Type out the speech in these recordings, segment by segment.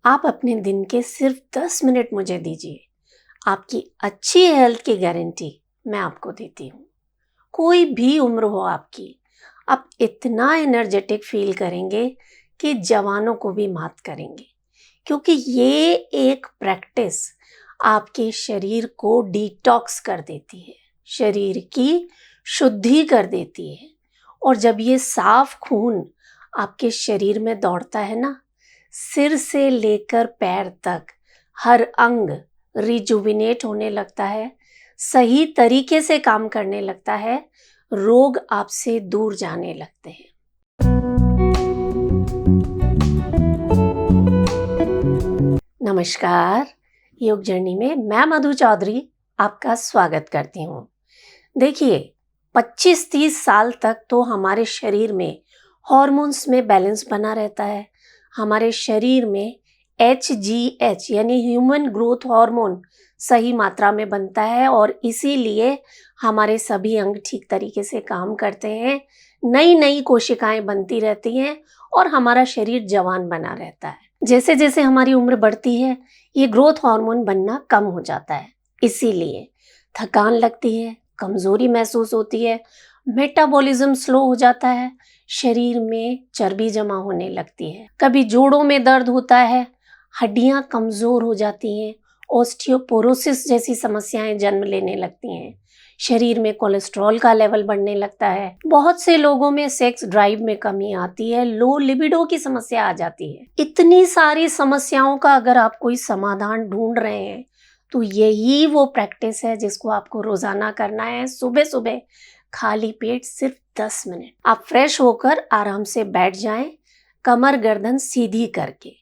आप अपने दिन के सिर्फ 10 मिनट मुझे दीजिए, आपकी अच्छी हेल्थ की गारंटी मैं आपको देती हूँ। कोई भी उम्र हो आपकी, आप इतना एनर्जेटिक फील करेंगे कि जवानों को भी मात करेंगे, क्योंकि ये एक प्रैक्टिस आपके शरीर को डिटॉक्स कर देती है, शरीर की शुद्धि कर देती है। और जब ये साफ खून आपके शरीर में दौड़ता है ना, सिर से लेकर पैर तक हर अंग रिजुविनेट होने लगता है, सही तरीके से काम करने लगता है, रोग आपसे दूर जाने लगते हैं। नमस्कार, योग जर्नी में मैं मधु चौधरी आपका स्वागत करती हूँ। देखिए, 25-30 साल तक तो हमारे शरीर में हॉर्मोन्स में बैलेंस बना रहता है। हमारे शरीर में HGH यानी ह्यूमन ग्रोथ हार्मोन सही मात्रा में बनता है और इसीलिए हमारे सभी अंग ठीक तरीके से काम करते हैं, नई नई कोशिकाएं बनती रहती हैं और हमारा शरीर जवान बना रहता है। जैसे जैसे हमारी उम्र बढ़ती है, ये ग्रोथ हार्मोन बनना कम हो जाता है, इसीलिए थकान लगती है, कमजोरी महसूस होती है, मेटाबॉलिज्म स्लो हो जाता है, शरीर में चर्बी जमा होने लगती है, कभी जोड़ों में दर्द होता है, हड्डियां कमजोर हो जाती हैं, ऑस्टियोपोरोसिस जैसी समस्याएं जन्म लेने लगती हैं, शरीर में कोलेस्ट्रॉल का लेवल बढ़ने लगता है, बहुत से लोगों में सेक्स ड्राइव में कमी आती है, लो लिबिडो की समस्या आ जाती है। इतनी सारी समस्याओं का अगर आप कोई समाधान ढूंढ रहे हैं तो यही वो प्रैक्टिस है जिसको आपको रोजाना करना है। सुबह सुबह खाली पेट सिर्फ 10 मिनट आप फ्रेश होकर आराम से बैठ जाएं, कमर गर्दन सीधी करके,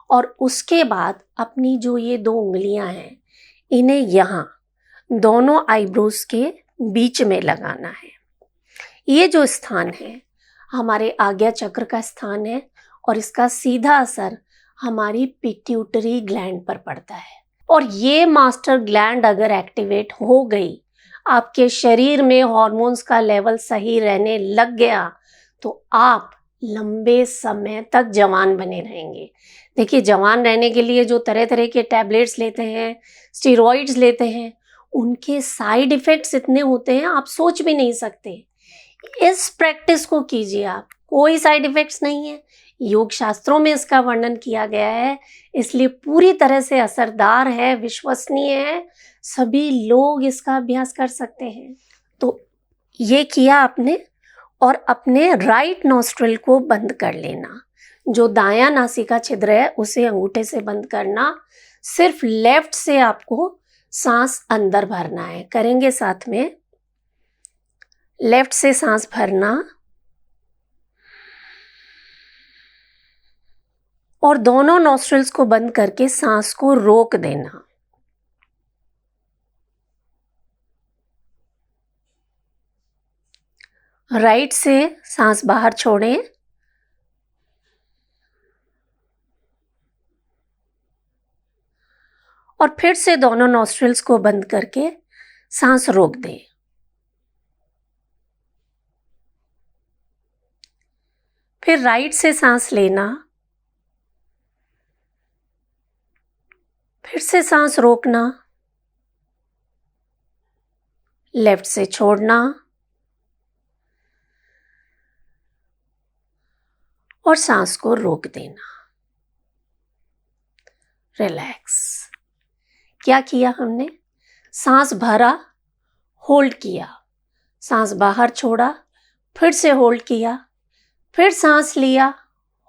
और उसके बाद अपनी जो ये 2 उंगलियां हैं, इन्हें यहाँ दोनों आईब्रोज के बीच में लगाना है। ये जो स्थान है हमारे आज्ञा चक्र का स्थान है और इसका सीधा असर हमारी पिट्यूटरी ग्लैंड पर पड़ता है। और ये मास्टर ग्लैंड अगर एक्टिवेट हो गई, आपके शरीर में हॉर्मोन्स का लेवल सही रहने लग गया, तो आप लंबे समय तक जवान बने रहेंगे। देखिए, जवान रहने के लिए जो तरह तरह के टैबलेट्स लेते हैं, स्टेरॉइड्स लेते हैं, उनके साइड इफेक्ट्स इतने होते हैं आप सोच भी नहीं सकते। इस प्रैक्टिस को कीजिए आप, कोई साइड इफेक्ट्स नहीं है, योग शास्त्रों में इसका वर्णन किया गया है, इसलिए पूरी तरह से असरदार है, विश्वसनीय है, सभी लोग इसका अभ्यास कर सकते हैं। तो ये किया आपने, और अपने राइट नॉस्ट्रिल को बंद कर लेना, जो दायां नासिका छिद्र है उसे अंगूठे से बंद करना, सिर्फ लेफ्ट से आपको सांस अंदर भरना है। करेंगे साथ में, लेफ्ट से सांस भरना और दोनों नॉस्ट्रिल्स को बंद करके सांस को रोक देना। राइट से सांस बाहर छोड़ें और फिर से दोनों नॉस्ट्रिल्स को बंद करके सांस रोक दें। फिर राइट से सांस लेना, फिर से सांस रोकना, लेफ्ट से छोड़ना और सांस को रोक देना। रिलैक्स। क्या किया हमने? सांस भरा, होल्ड किया, सांस बाहर छोड़ा, फिर से होल्ड किया, फिर सांस लिया,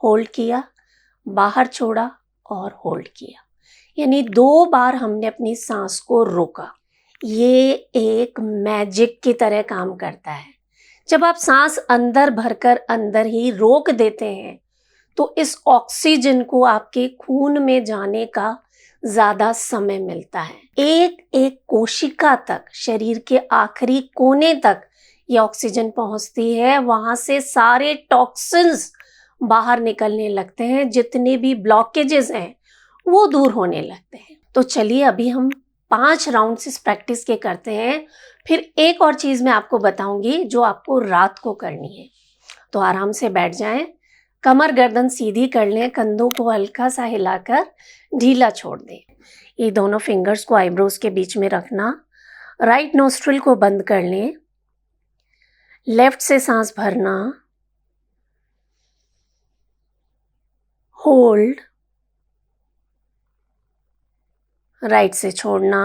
होल्ड किया, बाहर छोड़ा और होल्ड किया, यानी 2 बार हमने अपनी सांस को रोका। ये एक मैजिक की तरह काम करता है। जब आप सांस अंदर भरकर अंदर ही रोक देते हैं तो इस ऑक्सीजन को आपके खून में जाने का ज्यादा समय मिलता है। एक एक कोशिका तक, शरीर के आखिरी कोने तक ये ऑक्सीजन पहुंचती है, वहां से सारे टॉक्सिन्स बाहर निकलने लगते हैं, जितने भी ब्लॉकेजेस हैं वो दूर होने लगते हैं। तो चलिए अभी हम 5 राउंड्स इस प्रैक्टिस के करते हैं। फिर एक और चीज मैं आपको बताऊंगी जो आपको रात को करनी है। तो आराम से बैठ जाएं, कमर गर्दन सीधी कर लें, कंधों को हल्का सा हिलाकर ढीला छोड़ दें। ये दोनों फिंगर्स को आईब्रोज के बीच में रखना। राइट नोस्ट्रिल को बंद कर लें। लेफ्ट से सांस भरना, होल्ड, राइट से छोड़ना,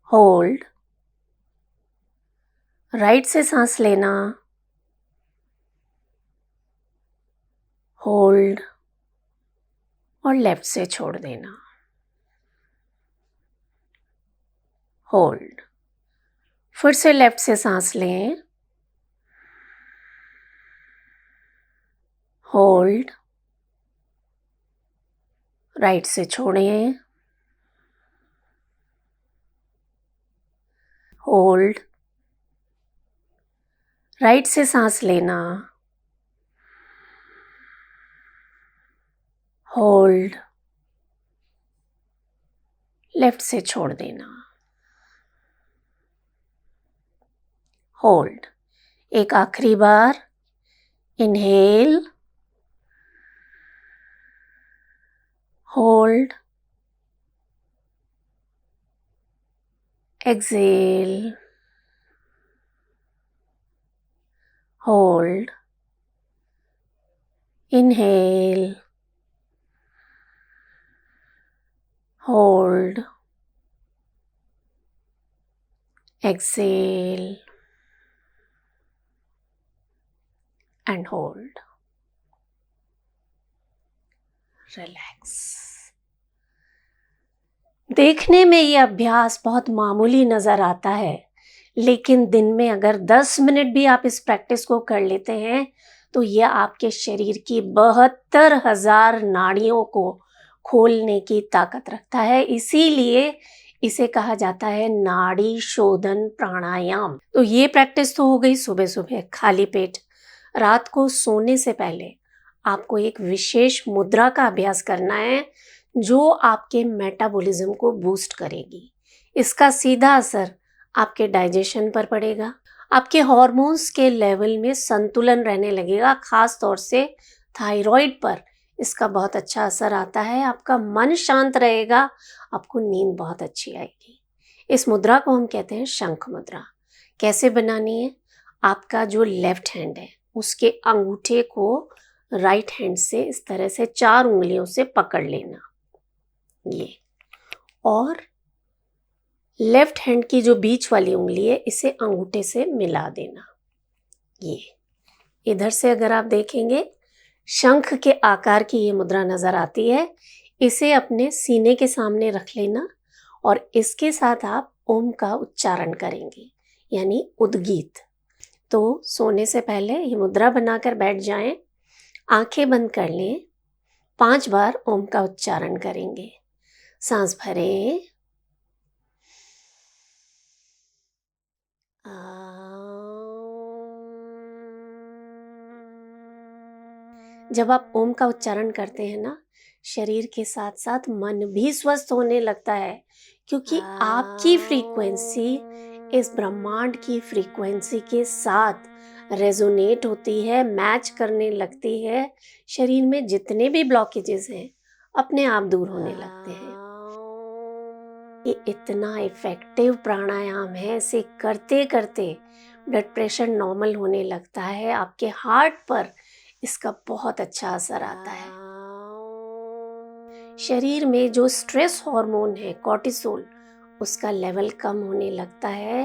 होल्ड, राइट से सांस लेना, होल्ड और लेफ्ट से छोड़ देना, होल्ड। फिर से लेफ्ट से सांस लें, होल्ड, राइट से छोड़ें, होल्ड, राइट से सांस लेना, होल्ड, लेफ्ट से छोड़ देना, होल्ड। एक आखिरी बार, inhale, hold, exhale, hold, inhale, hold, exhale and hold. Relax. देखने में ये अभ्यास बहुत मामूली नजर आता है, लेकिन दिन में अगर 10 मिनट भी आप इस प्रैक्टिस को कर लेते हैं तो यह आपके शरीर की 72,000 नाड़ियों को खोलने की ताकत रखता है। इसीलिए इसे कहा जाता है नाड़ी शोधन प्राणायाम। तो ये प्रैक्टिस तो हो गई सुबह सुबह खाली पेट। रात को सोने से पहले आपको एक विशेष मुद्रा का अभ्यास करना है जो आपके मेटाबॉलिज्म को बूस्ट करेगी। इसका सीधा असर आपके डाइजेशन पर पड़ेगा, आपके हॉर्मोन्स के लेवल में संतुलन रहने लगेगा, खास तौर से थायराइड पर इसका बहुत अच्छा असर आता है। आपका मन शांत रहेगा, आपको नींद बहुत अच्छी आएगी। इस मुद्रा को हम कहते हैं शंख मुद्रा। कैसे बनानी है? आपका जो लेफ्ट हैंड है उसके अंगूठे को राइट हैंड से इस तरह से 4 उंगलियों से पकड़ लेना, ये, और लेफ्ट हैंड की जो बीच वाली उंगली है इसे अंगूठे से मिला देना। ये इधर से अगर आप देखेंगे शंख के आकार की ये मुद्रा नजर आती है। इसे अपने सीने के सामने रख लेना और इसके साथ आप ओम का उच्चारण करेंगे, यानी उद्गीत। तो सोने से पहले ये मुद्रा बनाकर बैठ जाएं, आंखें बंद कर लें, 5 बार ओम का उच्चारण करेंगे। सांस भरें, जब आप ओम का उच्चारण करते हैं ना, शरीर के साथ साथ मन भी स्वस्थ होने लगता है, क्योंकि आपकी फ्रीक्वेंसी इस ब्रह्मांड की फ्रीक्वेंसी के साथ रेजोनेट होती है, मैच करने लगती है। शरीर में जितने भी ब्लॉकेजेस हैं अपने आप दूर होने लगते हैं। ये इतना इफेक्टिव प्राणायाम है, इसे करते करते ब्लड प्रेशर नॉर्मल होने लगता है, आपके हार्ट पर इसका बहुत अच्छा असर आता है। शरीर में जो स्ट्रेस हार्मोन है कॉर्टिसोल, उसका लेवल कम होने लगता है।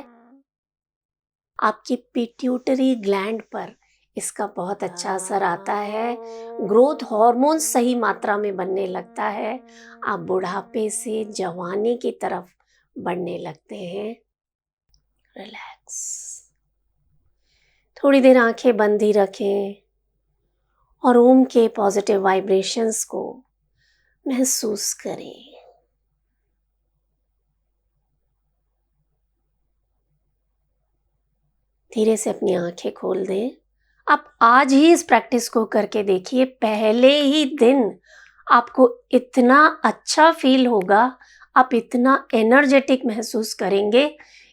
आपकी पिट्यूटरी ग्लैंड पर इसका बहुत अच्छा असर आता है। ग्रोथ हार्मोन सही मात्रा में बनने लगता है। आप बुढ़ापे से जवानी की तरफ बढ़ने लगते हैं। रिलैक्स। थोड़ी देर आंखें बंद ही रखें और ओम के पॉजिटिव वाइब्रेशंस को महसूस करें। धीरे से अपनी आंखें खोल दें। आप आज ही इस प्रैक्टिस को करके देखिए, पहले ही दिन आपको इतना अच्छा फील होगा, आप इतना एनर्जेटिक महसूस करेंगे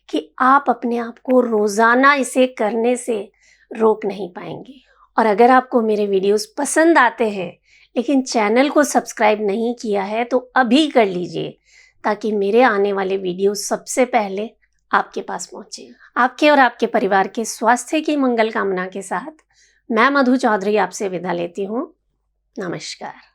कि आप अपने आप को रोजाना इसे करने से रोक नहीं पाएंगे। और अगर आपको मेरे वीडियोस पसंद आते हैं लेकिन चैनल को सब्सक्राइब नहीं किया है तो अभी कर लीजिए, ताकि मेरे आने वाले वीडियो सबसे पहले आपके पास पहुंचे। आपके और आपके परिवार के स्वास्थ्य की मंगल कामना के साथ मैं मधु चौधरी आपसे विदा लेती हूँ। नमस्कार।